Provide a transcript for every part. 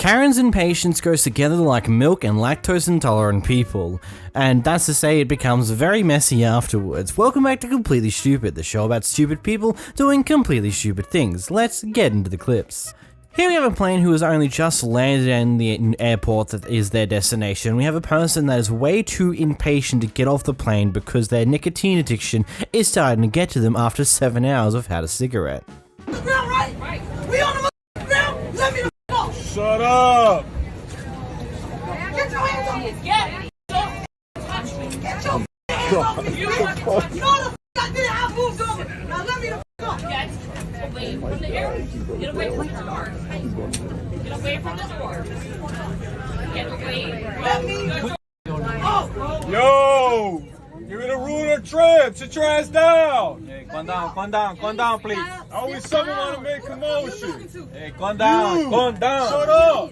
Karen's impatience goes together like milk and lactose intolerant people, and that's to say it becomes very messy afterwards. Welcome back to Completely Stupid, the show about stupid people doing completely stupid things. Let's get into the clips. Here we have a plane who has only just landed in the airport that is their destination. We have a person that is way too impatient to get off the plane because their nicotine addiction is starting to get to them after 7 hours of had a cigarette. Right. We on the ground. Let me go. Shut up. Get your hands off me. Get your hands off me. You know the I did. I moved over. Now let me go. Get away from the air. Get away from the door. Get away from the door. Get away. Let me go. Yo, you're gonna ruin our trip. Sit your ass down. Hey, calm down, please. Always someone want to make commotion. Hey, calm down. Shut up.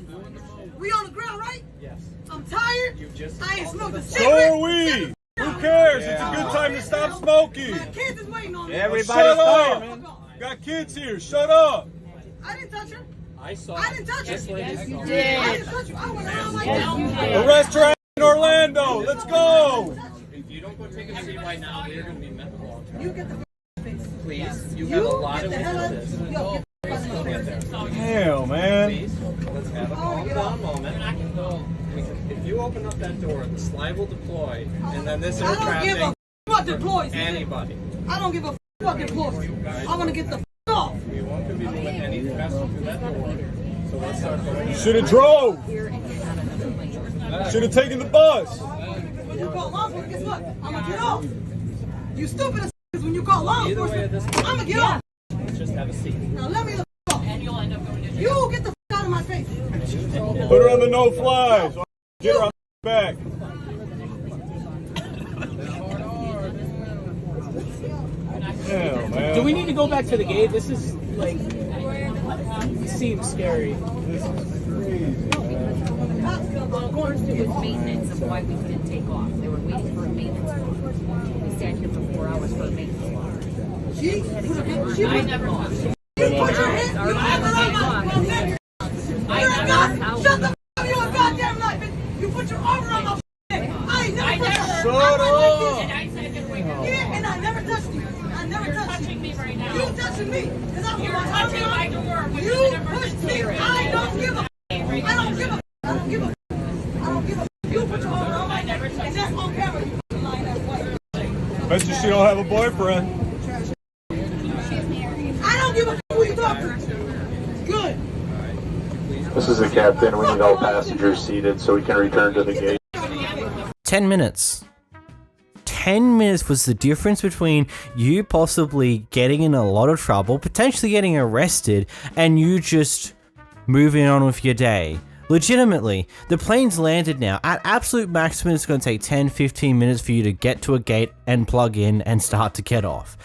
We on the ground, right? Yes. I'm tired. I ain't smoked a So cigarette. are we. Who cares? It's a good time to stop smoking. My kids is waiting on me. Everybody's Shut tired, up. man. Got kids here. Shut up. I didn't touch her. I saw I didn't touch her. Yes, you I did. didn't touch you. I went around like that. Arrest her ass in Orlando. Let's go. If you don't go take a seat right now, you're going to be met with long term. You get the Please, you have a lot of witnesses. Yo, get the Hell, man. Please, let's have a calm down moment. If you open up that door, the slide will deploy, and then this is I don't give a traffic. what deploys. Anybody. I don't give a what deploys. I want to get the off. We won't be doing any trestle through that door. So let's start going. Should have drove. Should have taken the bus. When you call law enforcement, guess what? I'm gonna get off. You stupid as when you call law Either way, at this enforcement, point, I'm gonna get off. let's just have a seat. Now let me the off. And you'll end up going to jail. You get the out of my face. Put her on the no-flies. Get her on the back. Hell, man. Do we need to go back to the gate? This is like, it seems scary. First, it was maintenance of why we couldn't take off. They were waiting for a maintenance car. We sat here for 4 hours for a maintenance car. She I never lost. put your hand. You have it on my neck. Shut the f*** you a goddamn life, bitch. You put your arm around my neck. I ain't never touched you. Shut up. And I said, get away from me. Yeah, and I never touched you. I never You're touched you. touching me right now. You touching me. Cause I'm You're touching my door when You there's an pushed emergency. me. I don't give a I don't give a I don't give a I don't give a You put your arm around my neck. And that's on camera. You lying ass white. Bet you she don't have a boyfriend. I don't give a who you talking to. Good. This is the captain. We need all passengers seated so we can return to the gate. 10 minutes. 10 minutes was the difference between you possibly getting in a lot of trouble, potentially getting arrested, and you just moving on with your day. Legitimately, the plane's landed now. At absolute maximum, it's going to take 10-15 minutes for you to get to a gate and plug in and start to get off.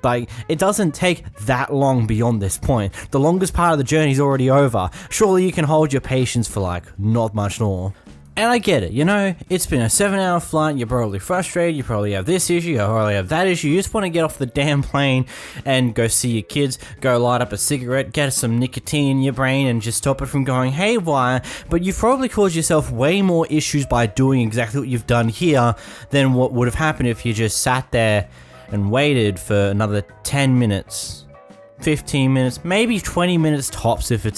Like, it doesn't take that long beyond this point. The longest part of the journey's already over. Surely you can hold your patience for, like, not much more. And I get it, you know, it's been a 7-hour flight, you're probably frustrated, you probably have this issue, you probably have that issue, you just want to get off the damn plane and go see your kids, go light up a cigarette, get some nicotine in your brain and just stop it from going haywire, but you've probably caused yourself way more issues by doing exactly what you've done here than what would have happened if you just sat there and waited for another 10 minutes. 15 minutes, maybe 20 minutes tops if you're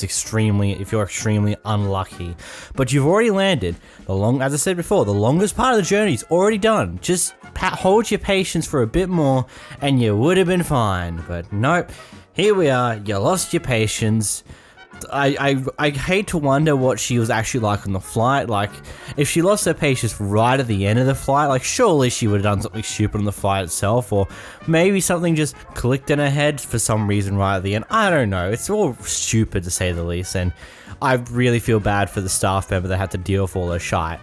extremely unlucky. But you've already landed. As I said before, the longest part of the journey is already done. Just hold your patience for a bit more and you would have been fine. But nope, here we are, you lost your patience. I hate to wonder what she was actually like on the flight. Like, if she lost her patience right at the end of the flight, like, surely she would have done something stupid on the flight itself, or maybe something just clicked in her head for some reason right at the end. I don't know. It's all stupid to say the least, and I really feel bad for the staff member that had to deal with all this shite.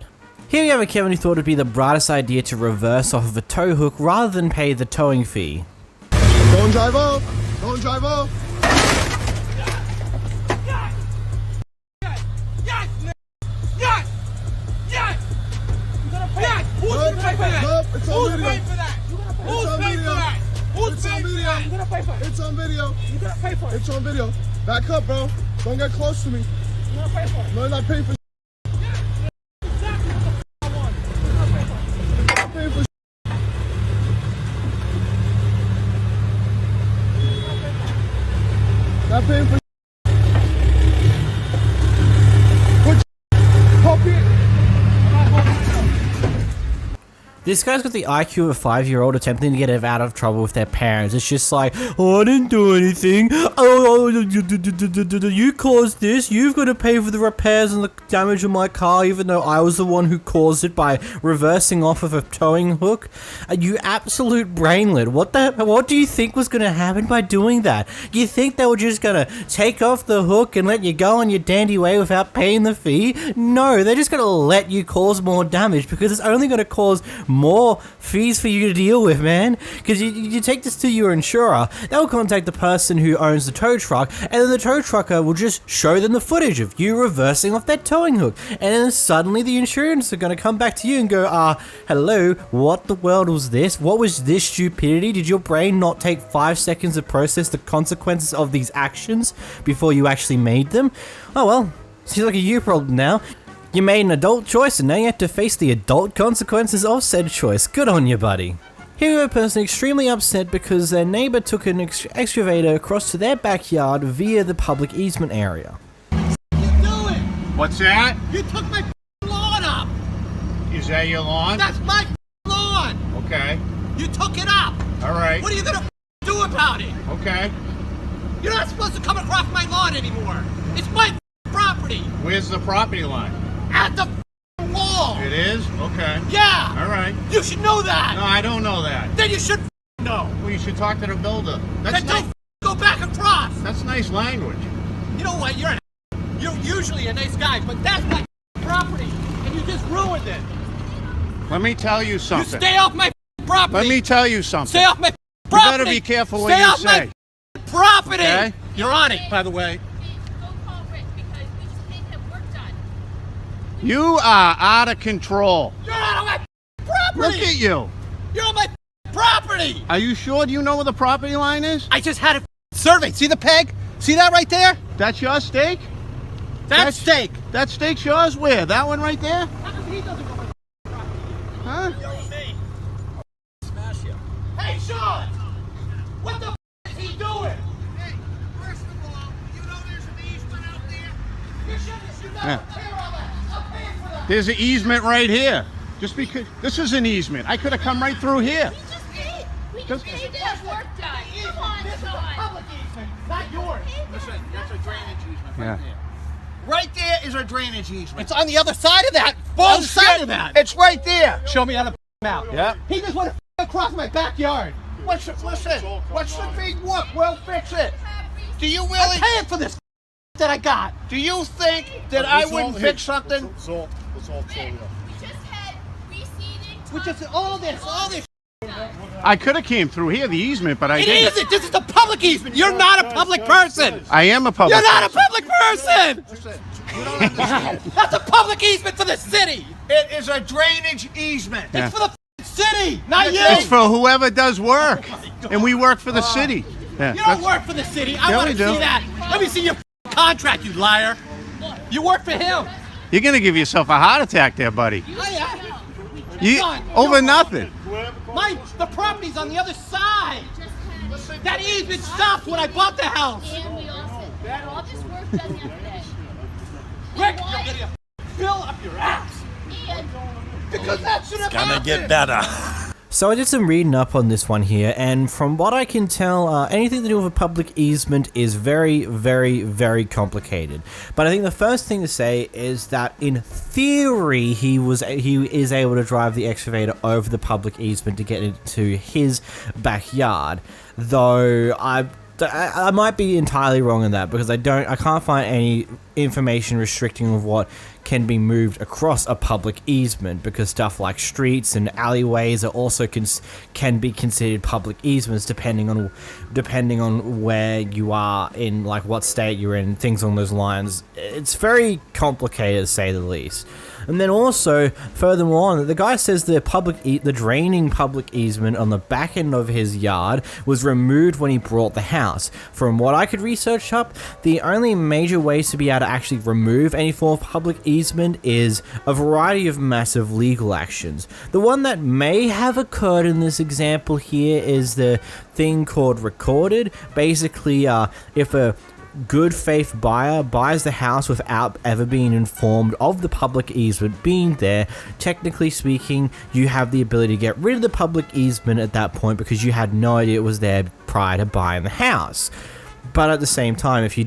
Here we have a Kevin who thought it'd be the brightest idea to reverse off of a tow hook rather than pay the towing fee. Don't drive off! Don't drive off! It's on video. Back up, bro. Don't get close to me. No, not paying for not paying for not paying for put copy. This guy's got the IQ of a 5-year-old attempting to get out of trouble with their parents. It's just like, oh, I didn't do anything. Oh, you caused this. You've got to pay for the repairs and the damage of my car, even though I was the one who caused it by reversing off of a towing hook. You absolute brainlet. What do you think was going to happen by doing that? You think they were just going to take off the hook and let you go on your dandy way without paying the fee? No, they're just going to let you cause more damage because it's only going to cause more fees for you to deal with, man. Because you take this to your insurer, they'll contact the person who owns the tow truck, and then the tow trucker will just show them the footage of you reversing off that towing hook, and then suddenly the insurance are going to come back to you and go, hello, what the world was this? What was this stupidity? Did your brain not take 5 seconds to process the consequences of these actions before you actually made them? Oh well, seems like a you problem now. You made an adult choice and now you have to face the adult consequences of said choice. Good on you, buddy. Here we have a person extremely upset because their neighbor took an excavator across to their backyard via the public easement area. What's that? You took my lawn up! Is that your lawn? That's my lawn! Okay. You took it up! Alright. What are you gonna do about it? Okay. You're not supposed to come across my lawn anymore! It's my property! Where's the property line? At the wall! It is? Okay. Yeah! Alright. You should know that! No, I don't know that. Then you should know! Well, you should talk to the builder. That's Then nice. don't go back across! That's nice language. You know what? You're usually a nice guy, but that's my property, and you just ruined it! Let me tell you You something. stay off my property! Let me tell you something. Stay off my You property! better be careful what Stay you off say. my property! Okay? You're on it, by the way. You are out of control. You're out of my property! Look at you. You're on my property! Are you sure? Do you know where the property line is? I just had it surveyed. See the peg? See that right there? That's your stake? That's steak. That stake's yours? Where? That one right there? How come he doesn't go on my property? Huh? Me. Smash you. Hey, Sean! What the is he doing? Hey, first of all, you know there's an easement out there? You should not Yeah. tear all that. I'm paying for that. There's an easement right here. Just because this is an easement. I could have come right through here. We Just- just need this work done. Come on, This is a Sean. public easement, not yours. Listen, that's a drainage easement Yeah. right there. Right there is a drainage easement. It's on the other side of that. Bullshit. Side of that. It's right there. Show me how to out. Yeah. He just went across my backyard. Listen, what's the big whoop? We'll fix it. Do you I'm really? paying for this that I got. Do you think that I wouldn't fix something? It's all sold, yeah. We just had reseeding. Which is all this. I could have came through here, the easement, but I It didn't. isn't. This is a public easement. You're not a public person. I am a public. You're not a person. public person. Listen, you don't understand. That's a public easement for the city. It is a drainage easement. Yeah. It's for the city, not you. It's for whoever does work, and we work for the city. Yeah, You don't work for the city. I Yeah, want we to do. see that. Let me see your contract, you liar. You work for him. You're gonna give yourself a heart attack there, buddy. You Son, over you're- nothing. The property's on the other side. That easement stopped when I bought the house. And we also had all this work done yesterday. Rick, you're getting a bill up your ass. And Because that should have happened. better. So I did some reading up on this one here, and from what I can tell, anything to do with a public easement is very, very, very complicated. But I think the first thing to say is that in theory, he is able to drive the excavator over the public easement to get into his backyard. Though I might be entirely wrong in that because I can't find any information restricting of what can be moved across a public easement, because stuff like streets and alleyways are also can be considered public easements depending on where you are in, like what state you're in, things along those lines. It's very complicated to say the least. And then also, furthermore on, the guy says the draining public easement on the back end of his yard was removed when he bought the house. house. From what I could research up, the only major ways to be able to actually remove any form of public easement is a variety of massive legal actions. The one that may have occurred in this example here is the thing called recorded. Basically, if a good faith buyer buys the house without ever being informed of the public easement being there, technically speaking, you have the ability to get rid of the public easement at that point because you had no idea it was there prior to buying the house. But at the same time, if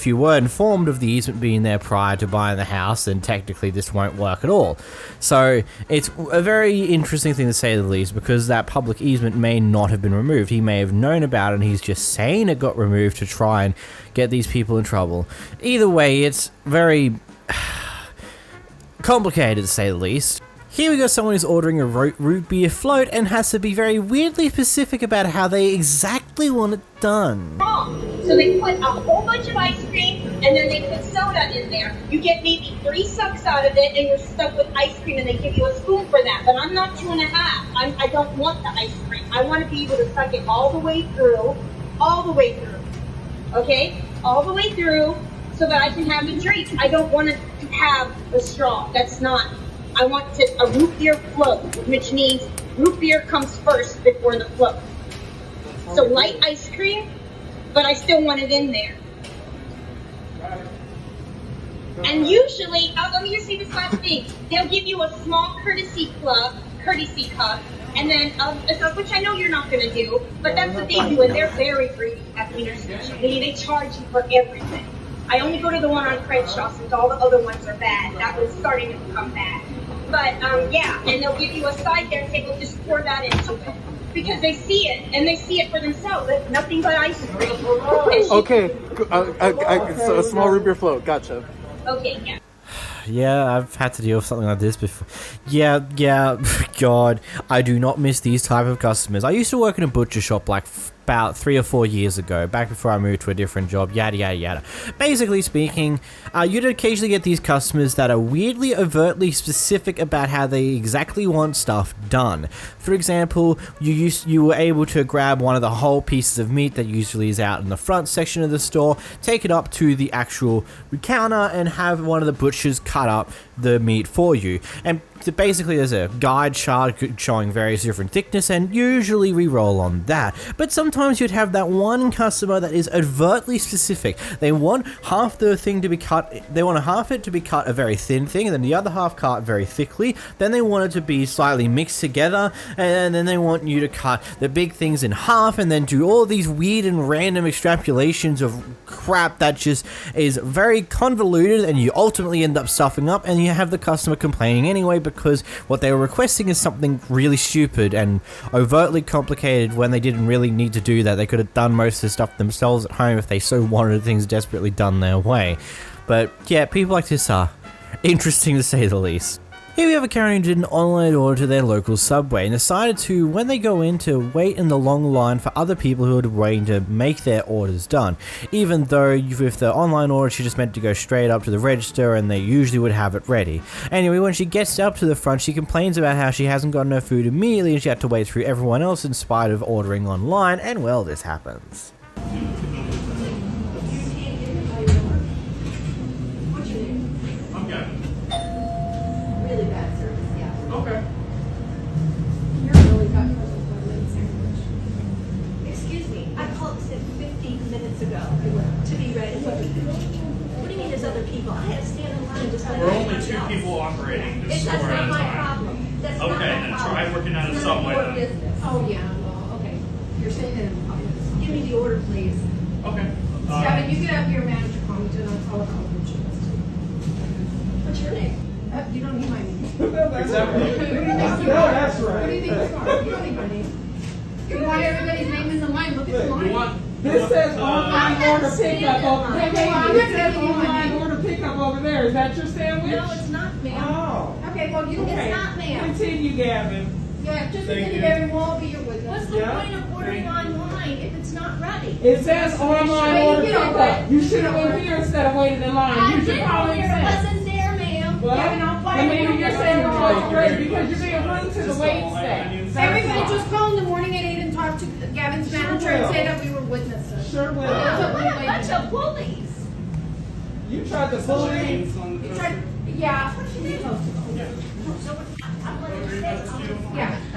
you were informed of the easement being there prior to buying the house, then technically this won't work at all. So it's a very interesting thing to say the least, because that public easement may not have been removed. He may have known about it and he's just saying it got removed to try and get these people in trouble. Either way, it's very complicated to say the least. Here we got someone who's ordering a root beer float and has to be very weirdly specific about how they exactly want it done. So they put a whole bunch of ice cream and then they put soda in there. You get maybe 3 sucks out of it and you're stuck with ice cream and they give you a spoon for that. But I'm not 2.5. I don't want the ice cream. I want to be able to suck it all the way through. Okay? All the way through so that I can have a drink. I don't want to have a straw. That's not. I want a root beer float, which means root beer comes first before the float. So light ice cream, but I still want it in there. And usually, let me just say this last thing. They'll give you a small courtesy cup, and then, which I know you're not going to do, but that's what they do, and they're very greedy at Wiener Station. They charge you for everything. I only go to the one on Crenshaw since all the other ones are bad. That was starting to become bad. But, yeah, and they'll give you a side there and say, well, just pour that into it. Because they see it, and they see it for themselves. It's nothing but ice cream. Okay, so a small root beer float, gotcha. Okay, yeah. Yeah, I've had to deal with something like this before. Yeah, God, I do not miss these type of customers. I used to work in a butcher shop like about 3 or 4 years ago, back before I moved to a different job, yada yada yada. Basically speaking, you'd occasionally get these customers that are weirdly overtly specific about how they exactly want stuff done. For example, you were able to grab one of the whole pieces of meat that usually is out in the front section of the store, take it up to the actual counter and have one of the butchers cut up the meat for you. And basically there's a guide chart showing various different thickness, and usually we roll on that. But sometimes you'd have that one customer that is overtly specific. They want half the thing to be cut, they want half it to be cut a very thin thing, and then the other half cut very thickly. Then they want it to be slightly mixed together, and then they want you to cut the big things in half, and then do all these weird and random extrapolations of crap that just is very convoluted, and you ultimately end up stuffing up, and you have the customer complaining anyway because what they were requesting is something really stupid and overtly complicated when they didn't really need to do that. They could have done most of the stuff themselves at home if they so wanted things desperately done their way. But yeah, people like this are interesting to say the least. Here we have a Karen who did an online order to their local Subway and decided to, when they go in, to wait in the long line for other people who are waiting to make their orders done. Even though with the online order she just meant to go straight up to the register and they usually would have it ready. Anyway, when she gets up to the front, she complains about how she hasn't gotten her food immediately and she had to wait through everyone else in spite of ordering online, and well, this happens. Really bad service, yeah. Okay. You're really bad sandwich. Excuse me, I called 15 minutes ago to be ready. What do you mean there's other people? I had to stand in line just like We're only 2 people operating this store That's at not a my time. problem. That's not Okay, my then problem. try working at a None of Subway your then. business. Oh, yeah, well, okay. You're saying that in public. Give me the order, please. Okay. Kevin, you get up here, manager, call me to I'll call you. What's your name? You don't need my name. That's right. What do you think it's for? You don't need my name. You want everybody's name in the line, look at the line. This says online order pickup over there. This says online order pickup over there. Is that your sandwich? No, it's not, ma'am. Oh. Okay, well, it's not, ma'am. Continue, Gavin. Yeah, just Thank a you. minute, everyone will be your witness. What's the Yeah. point of ordering online if it's not ready? It says online order you know pickup. what? You should have been here instead of waiting in line. I Use your did common order, it sense. wasn't there, ma'am. Well, Gavin, I'll find and maybe it. you're saying it's ready because you're being rude to the wait staff. Everybody just call in the morning at 8 and talk to Gavin's manager and say that we were witnesses. Sure will. What a bunch of bullies. You tried to bully. You tried, yeah. Yeah.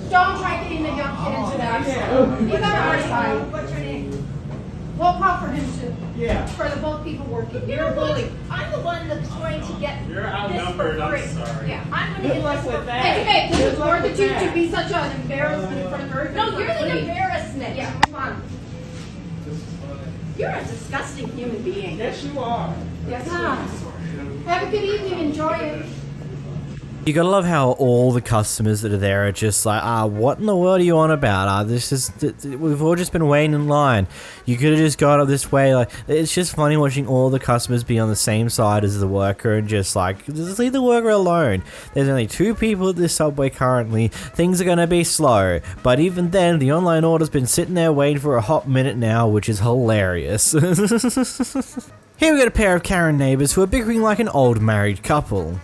Don't try getting the young kid into that. He's on our side. What's your name? We'll call for him too. Yeah. For the both people working. You're a bully. I'm the one that's going to get this for free. Yeah, I'm going to get this for free. Hey, this is more than you to be such an embarrassment in front of her. No, you're the embarrassment. Yeah, come on. You're a disgusting human being. Yes, you are. Yes, have a good evening. Enjoy it. You gotta love how all the customers that are there are just like, what in the world are you on about? We've all just been waiting in line. You could have just got up this way. Like, it's just funny watching all the customers be on the same side as the worker and just like, just leave the worker alone. There's only 2 people at this subway currently. Things are gonna be slow. But even then, the online order's been sitting there waiting for a hot minute now, which is hilarious. Here we got a pair of Karen neighbors who are bickering like an old married couple.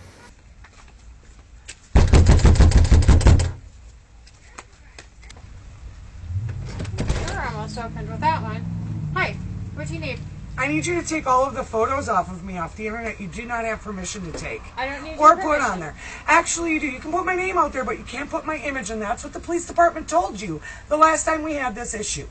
Opened with that one. Hi, what do you need? I need you to take all of the photos off of me off the internet you do not have permission to take. I don't need or your put permission. on there. Actually, you do. You can put my name out there, but you can't put my image, and that's what the police department told you the last time we had this issue.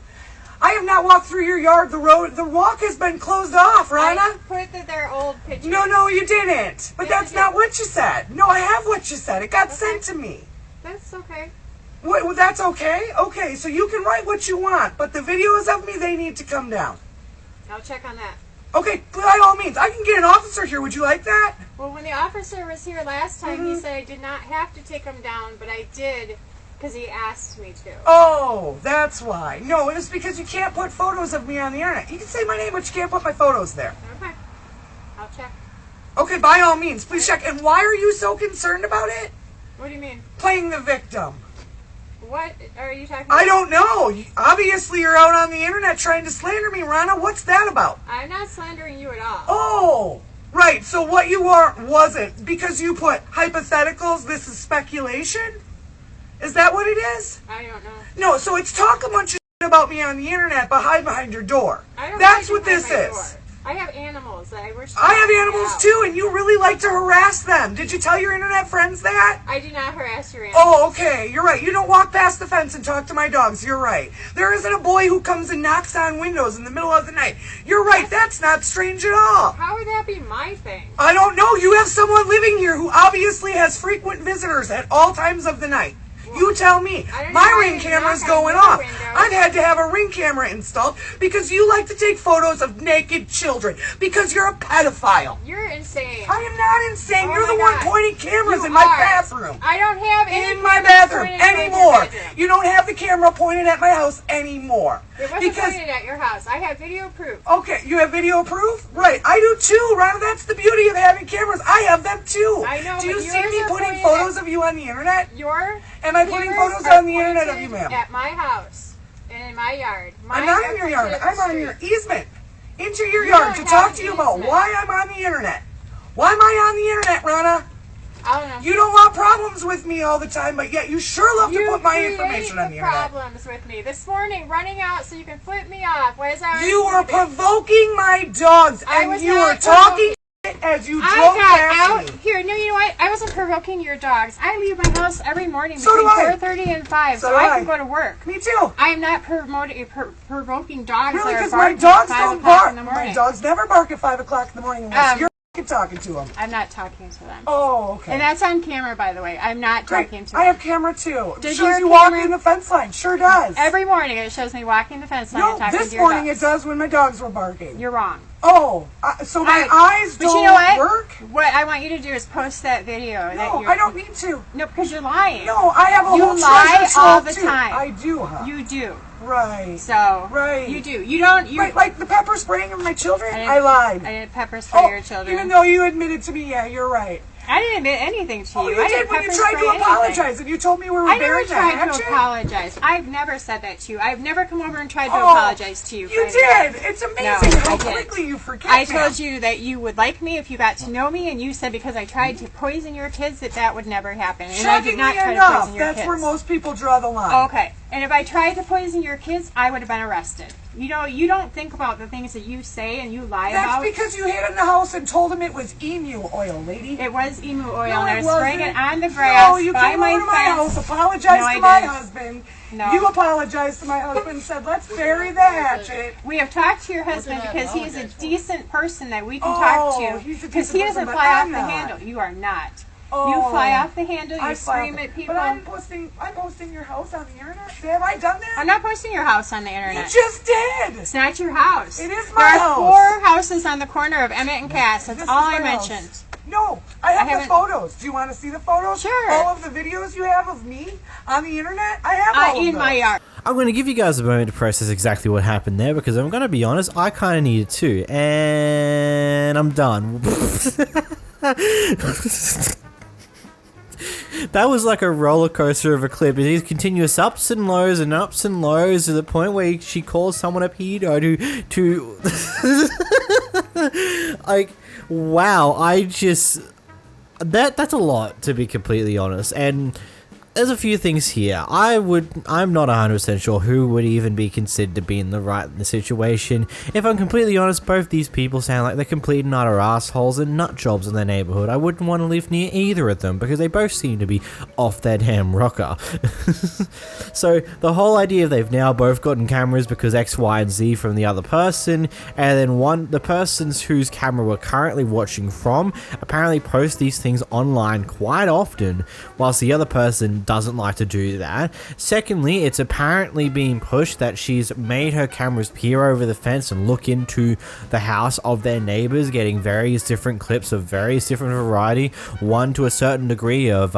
I have not walked through your yard. The walk has been closed off, Rana. I put that they're old pictures. No, you didn't. But that's not what you said. No, I have what you said. It got sent to me. That's okay. Well, that's okay? Okay, so you can write what you want, but the videos of me, they need to come down. I'll check on that. Okay, by all means. I can get an officer here. Would you like that? Well, when the officer was here last time, he said I did not have to take them down, but I did because he asked me to. Oh, that's why. No, it was because you can't put photos of me on the internet. You can say my name, but you can't put my photos there. Okay. I'll check. Okay, by all means. Please check. And why are you so concerned about it? What do you mean? Playing the victim. What are you talking about? I don't know. Obviously, you're out on the internet trying to slander me, Rana. What's that about? I'm not slandering you at all. Oh, right. So what you wasn't because you put hypotheticals. This is speculation. Is that what it is? I don't know. No. So it's talk a bunch of shit about me on the internet, but hide behind your door. I don't That's hide what this behind my is. door. I have animals that I wish. I have animals too, and you really like to harass them. Did you tell your internet friends that? I do not harass your animals. Oh, okay. You're right. You don't walk past the fence and talk to my dogs. You're right. There isn't a boy who comes and knocks on windows in the middle of the night. You're right. That's not strange at all. How would that be my thing? I don't know. You have someone living here who obviously has frequent visitors at all times of the night. You tell me. My ring camera's going off. I've had to have a ring camera installed because you like to take photos of naked children because you're a pedophile. You're insane. I am not insane. Oh You're the my one God. pointing cameras You in my are. bathroom. I don't have any in my cameras bathroom pointed at your anymore. bedroom. You don't have the camera pointed at my house anymore. It wasn't pointed at your house. I have video proof. Okay, you have video proof? Right, I do too, Rana. That's the beauty of having cameras. I have them too. I know, Do you but see yours me are putting pointed photos at- of you on the internet? Am I putting photos on the internet of you, ma'am? At my house and in my yard. I'm not in your yard. I'm on your easement. Into your You yard don't to have talk an to you about easement. why I'm on the internet. Why am I on the internet, Rana? I don't know. You don't want problems with me all the time, but yet you sure love to put my information on the internet. Problems with me this morning, running out so you can flip me off. Why is that? You were provoking my dogs, and you were talking shit as you drove I got past out me. here. No, you know what? I wasn't provoking your dogs. I leave my house every morning So do between I. 4:30 and 5, So so do I I. can go to work. Me too. I am not provoking dogs. Really? that are Because my barking dogs at 5 don't o'clock bark. in the My morning. dogs never bark at 5 o'clock in the morning unless you're talking to them. I'm not talking to them. Oh, okay. And that's on camera, by the way. I'm not Great. talking to I them. have camera too. It Does shows your you camera- walking the fence line. Sure does. Every morning it shows me walking the fence line No, and talking this to your morning dogs. it does when my dogs were barking. You're wrong. Oh, so my eyes But don't you know what? work? What I want you to do is post that video. that No, you're, I don't need to. No, because you're lying. No, I have a you whole lie treasure all trove, the too. time. I do, huh? You do. Right. So. Right. You do. You don't. You Right, like the pepper spraying of my children? I I lied. I didn't pepper spray your children. Even though you admitted to me, yeah, you're right. I didn't admit anything to you. Oh, you I did didn't when you pepper tried to spray apologize anything. and you told me we were I never burying the tried to hatchet. apologize. I've never said that to you. I've never come over and tried to Oh, apologize to you. you for did. anything. It's No, amazing how I didn't. quickly you forget. I now. told you that you would like me if you got to know me, and you said because I tried to poison your kids that would never happen. And I did not try to enough, poison your that's kids. where most people draw the line. Okay. And if I tried to poison your kids, I would have been arrested. You know, you don't think about the things that you say and you lie about. That's because you hid in the house and told him it was emu oil, lady. It was emu oil, No, and I it was spraying wasn't. it on the grass No, you by came my over to my fence. house, apologized No, I to my didn't. husband. No. You apologized to my husband and said, let's bury the hatchet. We have talked to your husband because he is a decent person that we can Oh, talk to. he's a Because decent he doesn't person, but fly off I'm the not. handle. You are not. Oh, You fly off the handle, I you fly scream off- at people. But I'm posting your house on the internet. Have I done that? I'm not posting your house on the You internet. just did. It's not your house. It is my There are house. 4 houses on the corner of Emmett and Cass. That's This all is I my house. mentioned. No, I have the haven't- photos. Do you want to see the photos? Sure. All of the videos you have of me on the internet? I have all of In those. my yard. I'm going to give you guys a moment to process exactly what happened there because I'm going to be honest, I kind of needed to, and I'm done. That was like a roller coaster of a clip. It is continuous ups and lows to the point where she calls someone a pedo to like, wow, that's a lot, to be completely honest. And there's a few things here. I'm not 100% sure who would even be considered to be in the situation. If I'm completely honest, both these people sound like they're complete and utter assholes and nut jobs in their neighborhood. I wouldn't want to live near either of them because they both seem to be off their damn rocker. So the whole idea of they've now both gotten cameras because X, Y, and Z from the other person, and then the persons whose camera we're currently watching from apparently post these things online quite often, whilst the other person doesn't like to do that. Secondly, it's apparently being pushed that she's made her cameras peer over the fence and look into the house of their neighbors, getting various different clips of various different variety, one to a certain degree of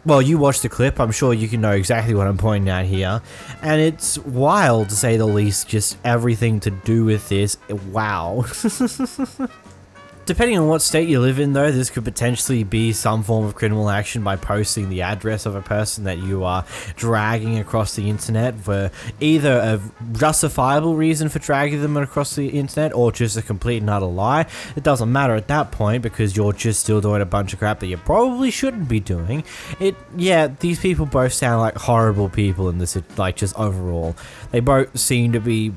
well, you watched the clip, I'm sure you can know exactly what I'm pointing at here. And it's wild, to say the least, just everything to do with this. Wow. Depending on what state you live in, though, this could potentially be some form of criminal action by posting the address of a person that you are dragging across the internet for either a justifiable reason for dragging them across the internet or just a complete and utter lie. It doesn't matter at that point because you're just still doing a bunch of crap that you probably shouldn't be doing. Yeah, these people both sound like horrible people in this, like, just overall. They both seem to be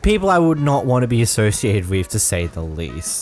people I would not want to be associated with, to say the least.